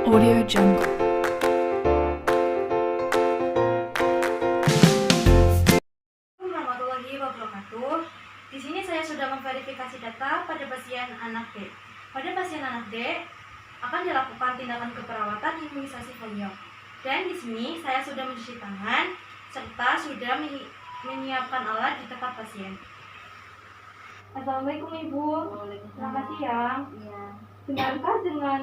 Audio Jungle. Warahmatullahi wabarakatuh. Di sini saya sudah memverifikasi data pada pasien anak D. Pada pasien anak D akan dilakukan tindakan keperawatan imunisasi polio. Dan di sini saya sudah mencuci tangan serta sudah menyiapkan alat di tempat pasien. Assalamualaikum Ibu. Selamat siang. Iya. Benarkah dengan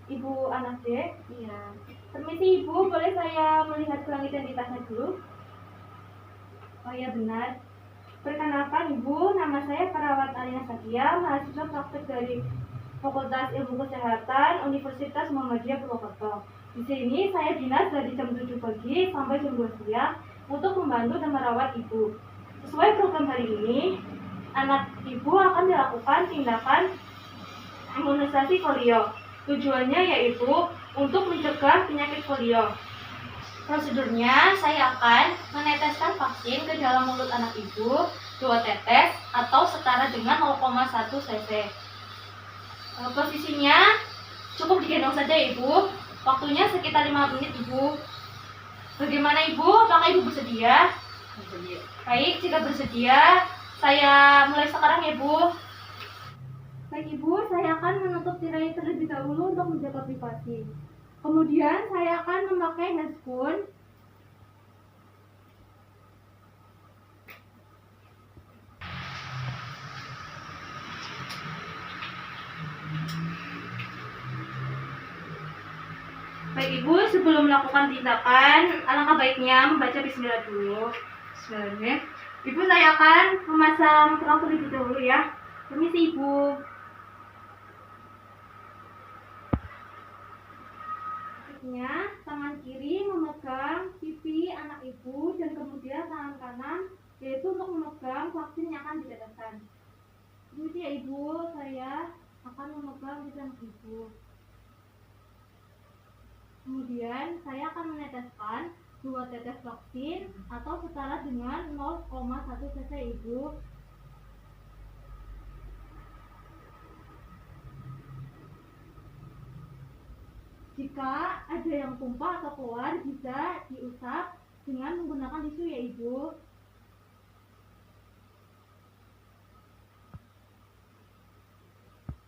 Ibu anak D? Iya. Permisi Ibu, boleh saya melihat gelang identitasnya dulu? Oh iya benar. Perkenalkan Ibu, nama saya Perawat Arina Satia, mahasiswa praktek dari Fakultas Ilmu Kesehatan Universitas Muhammadiyah Purwokerto. Di sini saya dinas dari jam 7 pagi sampai jam 2 siang untuk membantu dan merawat Ibu. Sesuai program hari ini, anak Ibu akan dilakukan tindakan imunisasi polio. Tujuannya yaitu untuk mencegah penyakit polio. Prosedurnya, saya akan meneteskan vaksin ke dalam mulut anak Ibu 2 tetes atau setara dengan 0,1 cc. Posisinya cukup digendong saja Ibu. Waktunya sekitar 5 menit Ibu. Bagaimana Ibu? Apakah Ibu bersedia? Bersedia. Baik, jika bersedia, saya mulai sekarang ya Bu. Baik Ibu, saya akan menutup tirai terlebih dahulu untuk menjaga privasi. Kemudian saya akan memakai handphone. Baik Ibu, sebelum melakukan tindakan, alangkah baiknya membaca bismillah dulu. Bismillah. Ibu, saya akan memasang tulang terlebih dahulu ya. Permisi Ibu. Tangan kiri memegang pipi anak Ibu dan kemudian tangan kanan yaitu untuk memegang vaksin yang akan diteteskan. Permisi ya Ibu, saya akan memegang pipi anak Ibu. Kemudian saya akan meneteskan 2 tetes vaksin atau setara dengan 0,1 cc Ibu. Jika ada yang tumpah atau keluar bisa diusap dengan menggunakan tisu ya Ibu.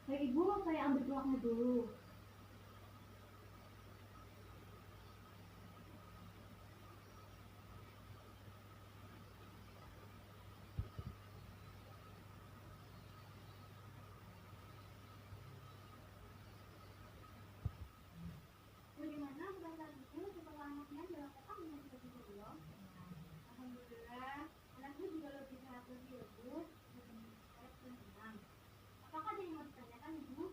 Baik Ibu, saya ambil tulangnya dulu. Bagaimana perasaan Ibu setelah anaknya dilakukan imunisasi polio? Alhamdulillah, anaknya juga lebih sehat lagi ya Bu. Saya senang. Apakah ada yang mau ditanyakan Ibu?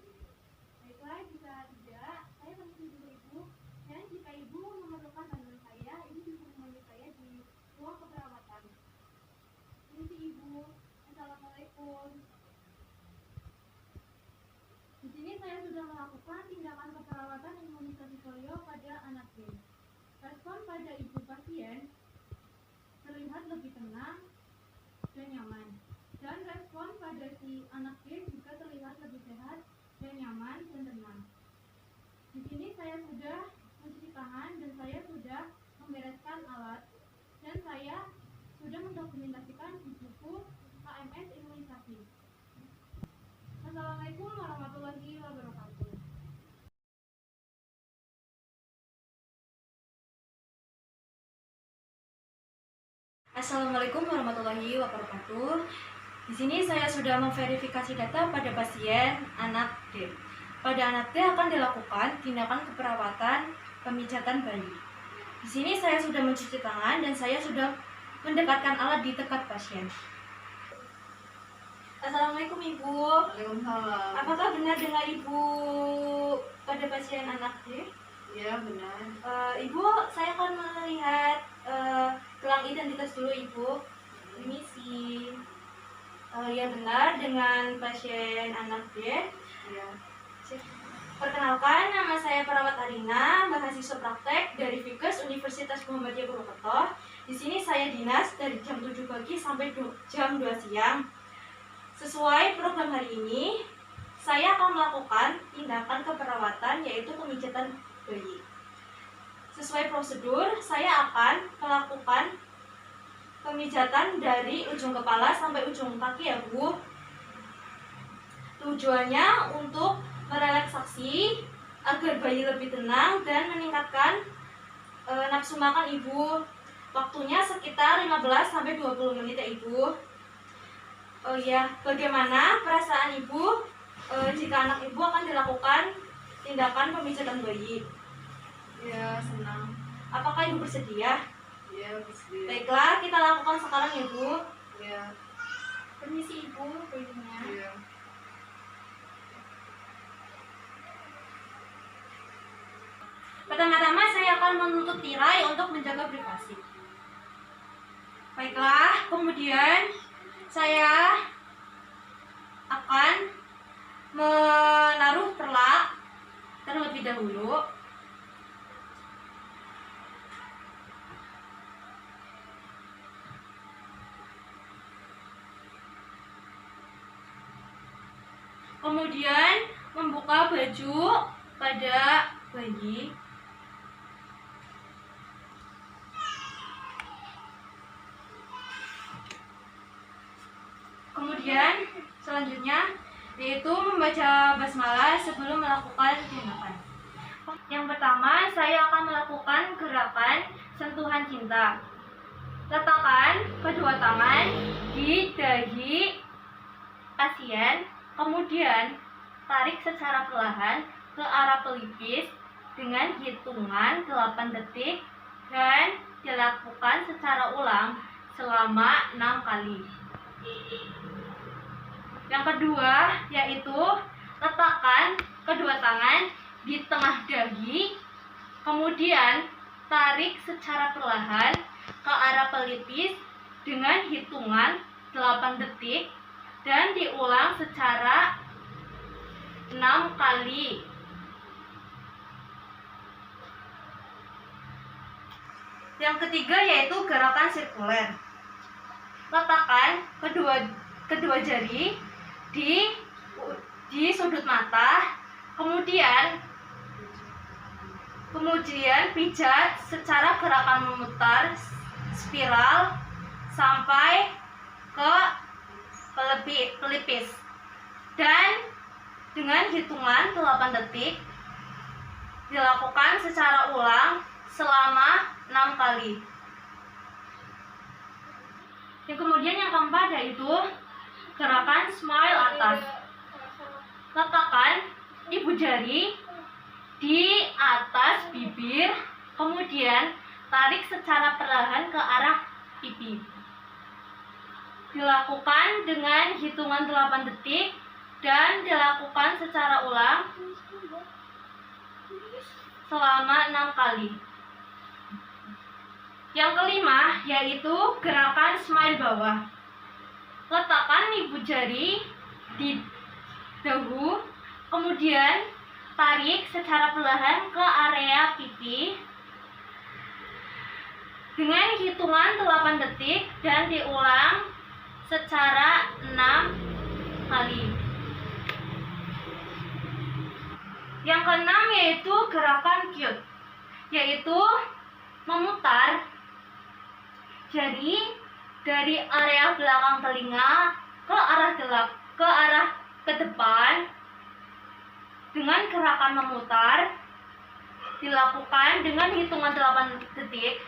Baiklah, jika tidak, saya permisi dulu Ibu. Dan jika Ibu memerlukan bantuan saya, Ibu bisa menemui saya di ruang keperawatan. Permisi Ibu. Assalamualaikum. Di sini saya sudah melakukan tindakan keperawatan imunisasi polio pada anak D. Respon pada ibu pasien terlihat lebih tenang dan nyaman. Dan respon pada si anak D juga terlihat lebih sehat dan nyaman dan tenang. Di sini saya sudah mencuci tangan dan saya sudah membereskan alat dan saya sudah mendokumentasikan di buku KMS imunisasi. Assalamualaikum warahmatullahi wabarakatuh. Assalamualaikum warahmatullahi wabarakatuh. Di sini saya sudah memverifikasi data pada pasien anak D. Pada anak D akan dilakukan tindakan keperawatan pemijatan bayi. Di sini saya sudah mencuci tangan dan saya sudah mendekatkan alat di dekat pasien. Assalamualaikum Ibu. Waalaikumsalam. Apakah benar dengan Ibu pada pasien anak D? Iya, benar. Ibu, saya akan melihat gelang identitas dulu Ibu. Permisi. Ya benar dengan pasien anak D. Iya. Perkenalkan, nama saya Perawat Arina, mahasiswa praktek dari FIKES Universitas Muhammadiyah Purwokerto. Di sini saya dinas dari jam 7 pagi sampai jam 2 siang. Sesuai program hari ini, saya akan melakukan tindakan keperawatan yaitu pemijatan bayi. Sesuai prosedur, saya akan melakukan pemijatan dari ujung kepala sampai ujung kaki ya Bu. Tujuannya untuk merelaksasi agar bayi lebih tenang dan meningkatkan nafsu makan Ibu. Waktunya sekitar 15-20 menit ya Ibu. Oh ya, bagaimana perasaan Ibu jika anak Ibu akan dilakukan tindakan pemijatan bayi? Ya, senang. Apakah Ibu bersedia? Ya, bersedia. Baiklah, kita lakukan sekarang ya Bu. Ya, Permisi Ibu, bayinya. ya. Pertama-tama saya akan menutup tirai untuk menjaga privasi. Baiklah, kemudian saya akan menaruh perlak terlebih dahulu. Kemudian membuka baju pada bayi. Kemudian selanjutnya yaitu membaca basmalah sebelum melakukan tindakan. Yang pertama, saya akan melakukan gerakan sentuhan cinta. Letakkan kedua tangan di dahi pasien, kemudian tarik secara perlahan ke arah pelipis dengan hitungan 8 detik dan dilakukan secara ulang selama 6 kali. Yang kedua yaitu letakkan kedua tangan di tengah dahi, kemudian tarik secara perlahan ke arah pelipis dengan hitungan 8 detik dan diulang secara 6 kali. Yang ketiga yaitu gerakan sirkuler. Letakkan kedua jari di sudut mata, kemudian pijat secara gerakan memutar spiral sampai ke pelipis dan dengan hitungan 8 detik dilakukan secara ulang selama 6 kali. Yang kemudian yang keempat yaitu gerakan smile atas. Letakkan ibu jari di atas bibir, kemudian tarik secara perlahan ke arah pipi. Dilakukan dengan hitungan 8 detik dan dilakukan secara ulang selama 6 kali. Yang kelima yaitu gerakan smile bawah. Letakkan ibu jari di dagu, kemudian tarik secara perlahan ke area pipi dengan hitungan 8 detik dan diulang secara 6 kali. Yang keenam yaitu gerakan cute, yaitu memutar jari dari area belakang telinga ke depan dengan gerakan memutar, dilakukan dengan hitungan 8 detik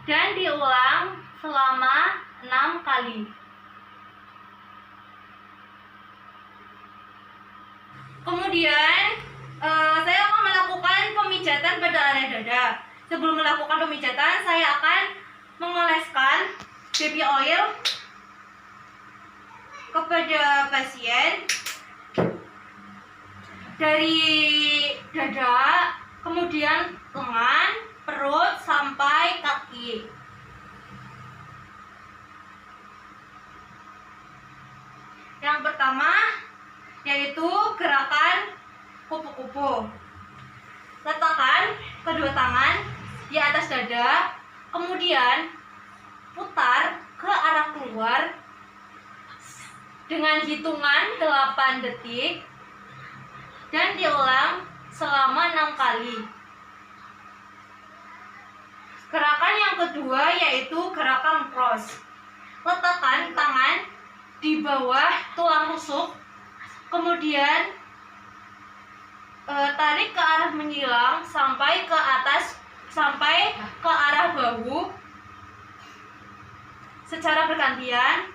dan diulang selama 6 kali. Kemudian saya akan melakukan pemijatan pada area dada. Sebelum melakukan pemijatan, saya akan mengoleskan baby oil kepada pasien dari dada, kemudian lengan, perut, sampai kaki. Yang pertama yaitu gerakan kupu-kupu. Letakkan kedua tangan di atas dada, kemudian putar ke arah keluar dengan hitungan 8 detik dan diulang selama 6 kali. Gerakan yang kedua yaitu gerakan cross. Letakkan tangan di bawah tulang rusuk, kemudian tarik ke arah menyilang sampai ke atas, sampai ke arah bahu secara bergantian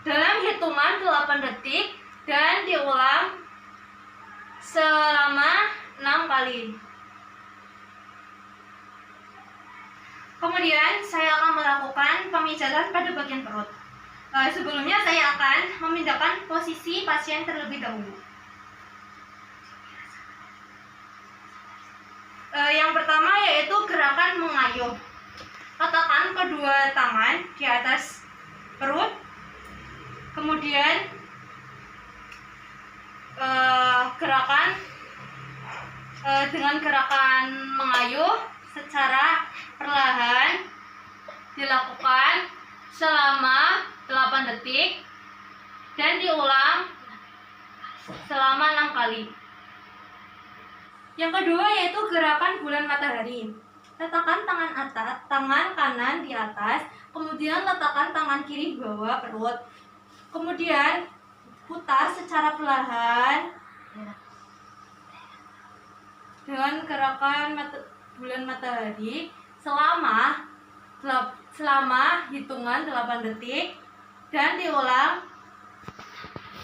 dalam hitungan 8 detik dan diulang selama 6 kali. Kemudian saya akan melakukan pemijatan pada bagian perut. Sebelumnya saya akan memindahkan posisi pasien terlebih dahulu. Yang pertama yaitu gerakan mengayuh. Letakkan kedua tangan di atas perut, kemudian dengan gerakan mengayuh secara perlahan dilakukan selama 8 detik dan diulang selama 6 kali. Yang kedua yaitu gerakan bulan matahari. Letakkan tangan kanan di atas, kemudian letakkan tangan kiri di bawah perut. Kemudian putar secara perlahan dengan gerakan bulan matahari selama hitungan 8 detik dan diulang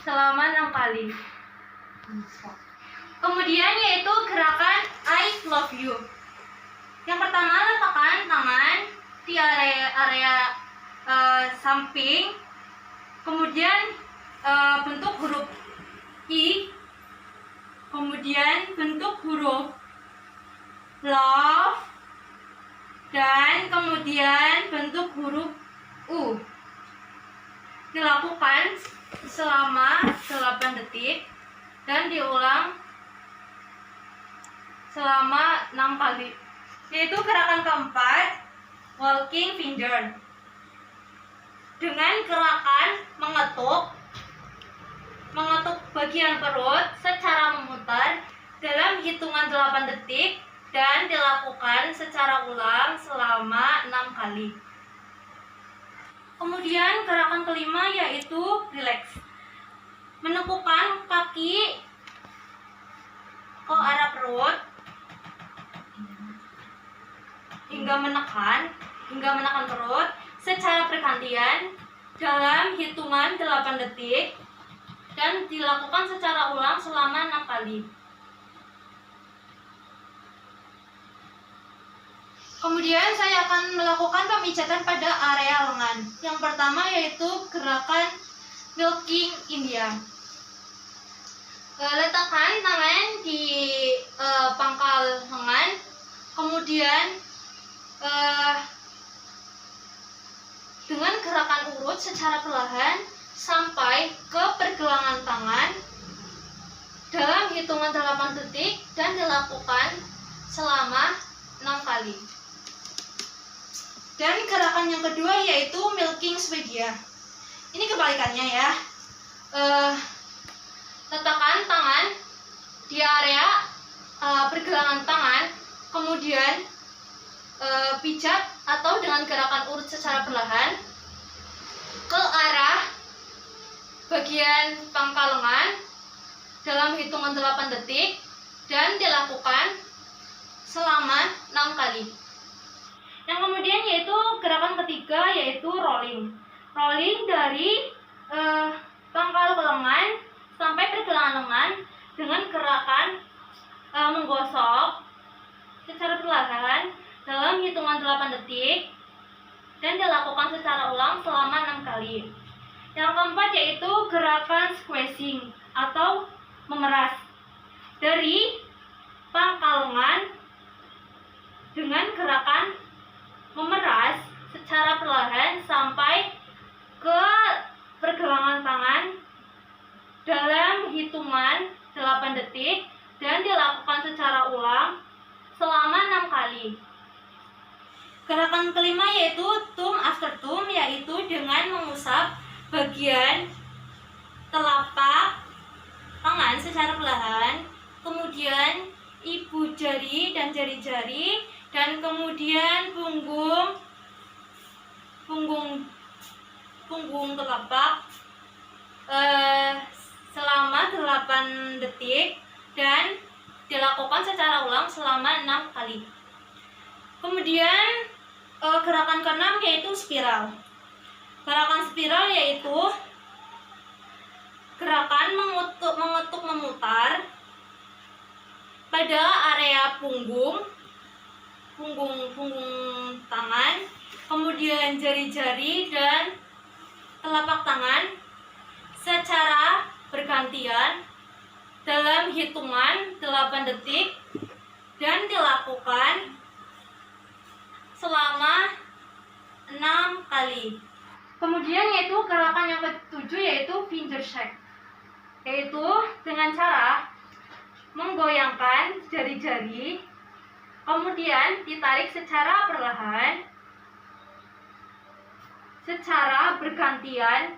selama 6 kali. Kemudian yaitu gerakan I love you. Yang pertama, letakkan tangan di area samping, kemudian bentuk huruf I, kemudian bentuk huruf love, dan kemudian bentuk huruf U. Dilakukan selama 8 detik dan diulang selama 6 kali. Yaitu gerakan keempat, walking finger. Dengan gerakan mengetuk bagian perut secara memutar dalam hitungan 8 detik dan dilakukan secara ulang selama 6 kali. Kemudian gerakan kelima yaitu relax. Menekukkan kaki ke arah perut hingga menekan perut secara bergantian dalam hitungan 8 detik dan dilakukan secara ulang selama 6 kali. Kemudian saya akan melakukan pemijatan pada area lengan. Yang pertama yaitu gerakan milking India. Letakkan tangan di pangkal lengan, kemudian dengan gerakan urut secara perlahan sampai ke pergelangan tangan dalam hitungan 8 detik dan dilakukan selama 6 kali. Dan gerakan yang kedua yaitu milking Swedia. Ini kebalikannya ya. Letakkan tangan di area pergelangan tangan, kemudian pijat atau dengan gerakan urut secara perlahan ke arah bagian pangkal lengan dalam hitungan 8 detik dan dilakukan selama 6 kali. Yang kemudian yaitu gerakan ketiga yaitu rolling. Rolling dari pangkal lengan sampai pergelangan lengan dengan gerakan menggosok secara perlahan dalam hitungan 8 detik dan dilakukan secara ulang selama 6 kali. Yang keempat yaitu gerakan squeezing atau memeras dari pangkal lengan dengan gerakan memeras secara perlahan sampai ke pergelangan tangan dalam hitungan 8 detik dan dilakukan secara ulang selama 6 kali. Gerakan kelima yaitu thumb after thumb, yaitu dengan mengusap bagian telapak tangan digoyangkan secara perlahan, kemudian ibu jari dan jari-jari, dan kemudian punggung telapak selama 8 detik dan dilakukan secara ulang selama 6 kali. Kemudian gerakan keenam yaitu spiral. Gerakan spiral yaitu gerakan mengetuk memutar pada area punggung tangan, kemudian jari-jari dan telapak tangan secara bergantian dalam hitungan 8 detik dan dilakukan selama 6 kali. Kemudian yaitu gerakan yang ketujuh yaitu finger shake, yaitu dengan cara menggoyangkan jari-jari, kemudian ditarik secara perlahan, secara bergantian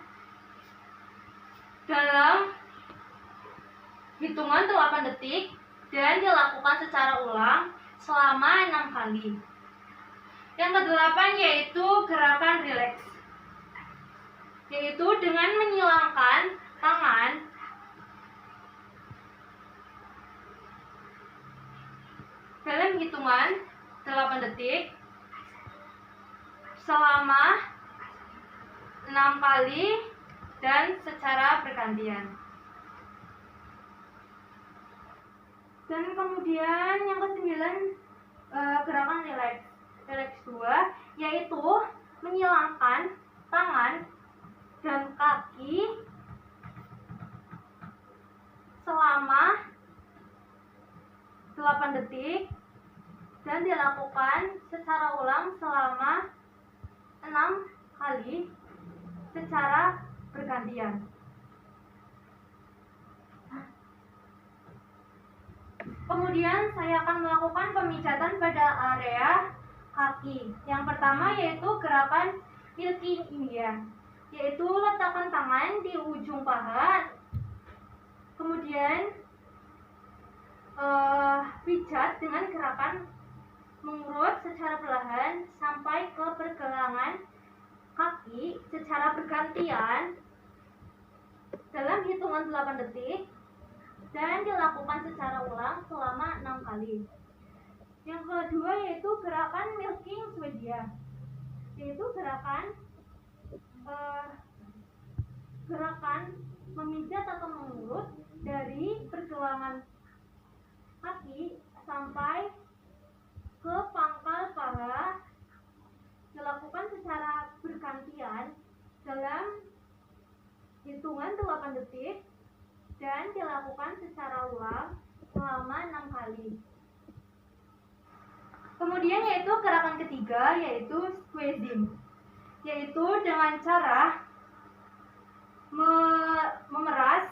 dalam hitungan 8 detik dan dilakukan secara ulang selama 6 kali. Yang kedelapan yaitu gerakan relax, yaitu dengan menyilangkan tangan dalam hitungan 8 detik selama 6 kali dan secara bergantian. Dan kemudian yang ke-9 gerakan relax 2, yaitu menyilangkan tangan dan kaki selama 8 detik dan dilakukan secara ulang selama 6 kali secara bergantian. Kemudian saya akan melakukan pemijatan pada area kaki. Yang pertama yaitu gerakan milking Indian, yaitu letakkan tangan di ujung paha, kemudian pijat dengan gerakan mengurut secara perlahan sampai ke pergelangan kaki secara bergantian dalam hitungan 8 detik dan dilakukan secara ulang selama 6 kali. Yang kedua yaitu gerakan milking Swedia, yaitu gerakan memijat atau mengurut dari pergelangan kaki sampai ke pangkal paha, dilakukan secara bergantian dalam hitungan 8 detik dan dilakukan secara ulang selama 6 kali. Kemudian yaitu gerakan ketiga yaitu squeezing, yaitu dengan cara memeras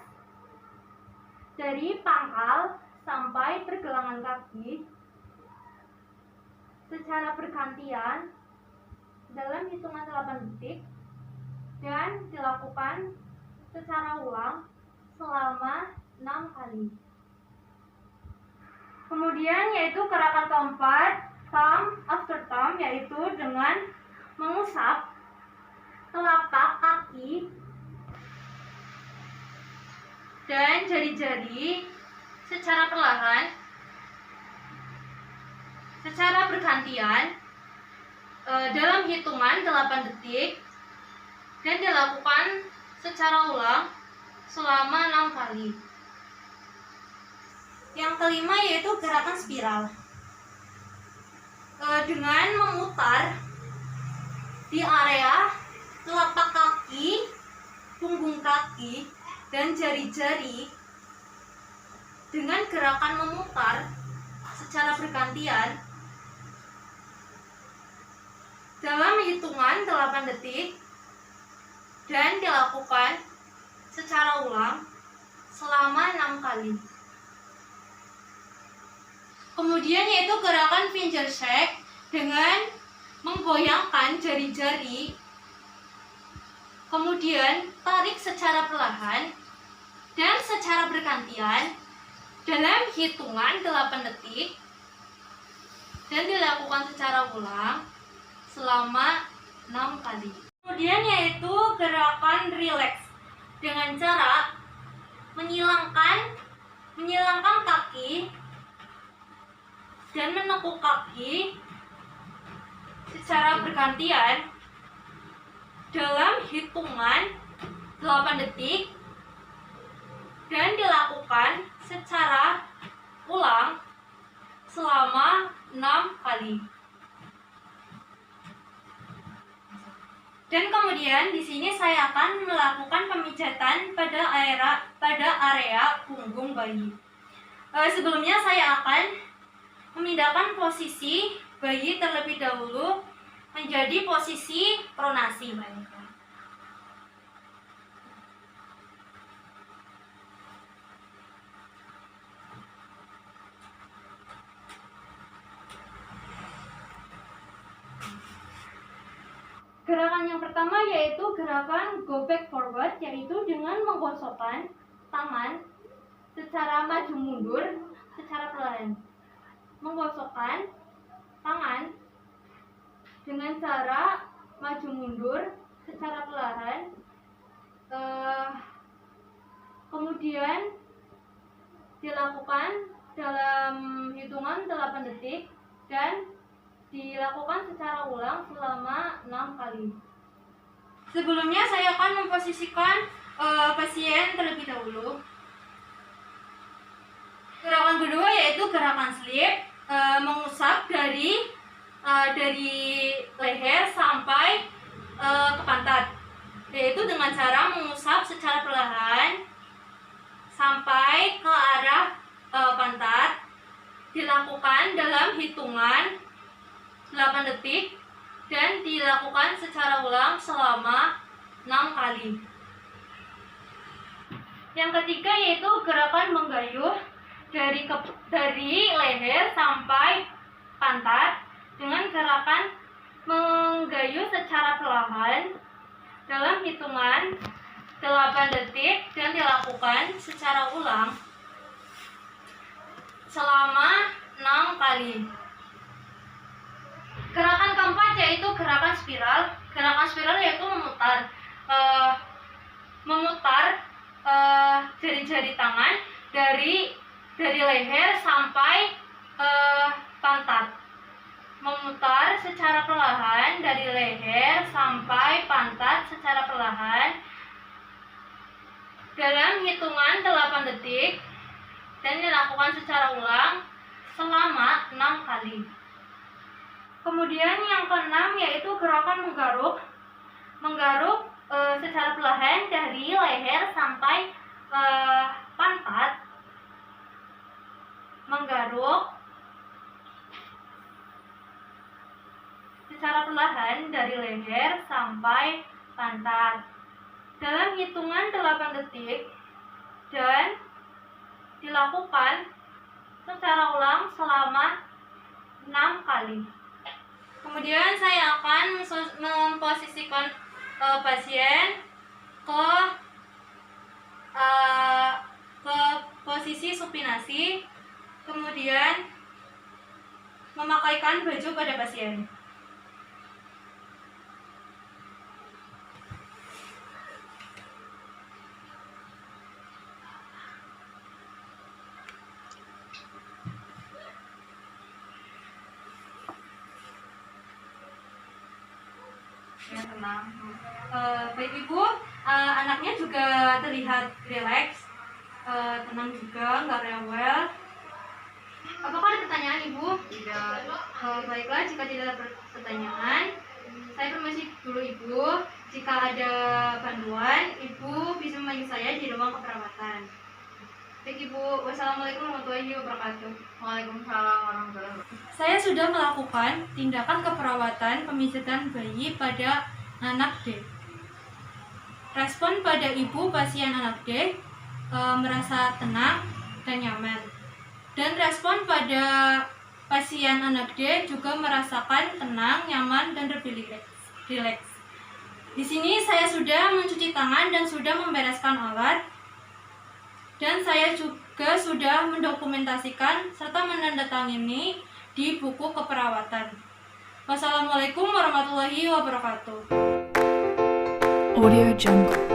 dari pangkal sampai pergelangan kaki secara bergantian dalam hitungan 8 detik dan dilakukan secara ulang selama 6 kali. Kemudian yaitu gerakan keempat, thumb after thumb, yaitu dengan mengusap telapak kaki dan jari-jari secara perlahan, secara bergantian dalam hitungan 8 detik dan dilakukan secara ulang selama 6 kali. Yang kelima yaitu gerakan spiral, dengan memutar di area telapak kaki, punggung kaki, dan jari-jari dengan gerakan memutar secara bergantian dalam hitungan 8 detik dan dilakukan secara ulang selama 6 kali. Kemudian yaitu gerakan finger shake dengan menggoyangkan jari-jari, kemudian tarik secara perlahan dan secara bergantian dalam hitungan 8 detik dan dilakukan secara ulang selama 6 kali. Kemudian yaitu gerakan rileks dengan cara menyilangkan kaki dan menekuk kaki secara bergantian dalam hitungan 8 detik dan dilakukan secara ulang selama 6 kali. Dan kemudian di sini saya akan melakukan pemijatan pada area punggung bayi. Sebelumnya saya akan memindahkan posisi bayi terlebih dahulu menjadi posisi pronasi, baik. Gerakan yang pertama yaitu gerakan go back forward, yaitu dengan menggosokkan tangan secara maju mundur secara perlahan. Menggosokkan tangan dengan cara maju mundur secara perlahan. Kemudian dilakukan dalam hitungan 8 detik dan dilakukan secara ulang selama 6 kali. Sebelumnya saya akan memposisikan pasien terlebih dahulu. Gerakan kedua yaitu gerakan sleep, mengusap dari leher sampai ke pantat, yaitu dengan cara mengusap secara perlahan sampai ke arah pantat. Dilakukan dalam hitungan 8 detik dan dilakukan secara ulang selama 6 kali. Yang ketiga yaitu gerakan menggayuh dari leher sampai pantat dengan gerakan menggayuh secara perlahan dalam hitungan 8 detik dan dilakukan secara ulang selama 6 kali. Gerakan keempat yaitu gerakan spiral. Gerakan spiral yaitu memutar jari-jari tangan dari leher sampai pantat. Memutar secara perlahan dari leher sampai pantat secara perlahan dalam hitungan 8 detik dan dilakukan secara ulang selama 6 kali. Kemudian yang keenam yaitu gerakan menggaruk secara perlahan dari leher sampai pantat. Menggaruk secara perlahan dari leher sampai pantat dalam hitungan 8 detik dan dilakukan secara ulang selama 6 kali. Kemudian saya akan memposisikan pasien ke posisi supinasi, kemudian memakaikan baju pada pasien. Ya, tenang. Baik Ibu, anaknya juga terlihat rileks, tenang juga, nggak rewel. Apakah ada pertanyaan Ibu? Tidak. Baiklah, jika tidak ada pertanyaan, saya permisi dulu Ibu. Jika ada panduan, Ibu bisa memanggil saya di ruang keperawatan. Baik Ibu, wassalamualaikum warahmatullahi wabarakatuh. Waalaikumsalam warahmatullahi wabarakatuh. Saya sudah melakukan tindakan keperawatan pemijatan bayi pada anak D. Respon pada ibu pasien anak D merasa tenang dan nyaman. Dan respon pada pasien anak D juga merasakan tenang, nyaman, dan lebih rileks. Di sini saya sudah mencuci tangan dan sudah membereskan alat. Dan saya juga sudah mendokumentasikan serta menandatangani di buku keperawatan. Wassalamualaikum warahmatullahi wabarakatuh. Audio Jungle.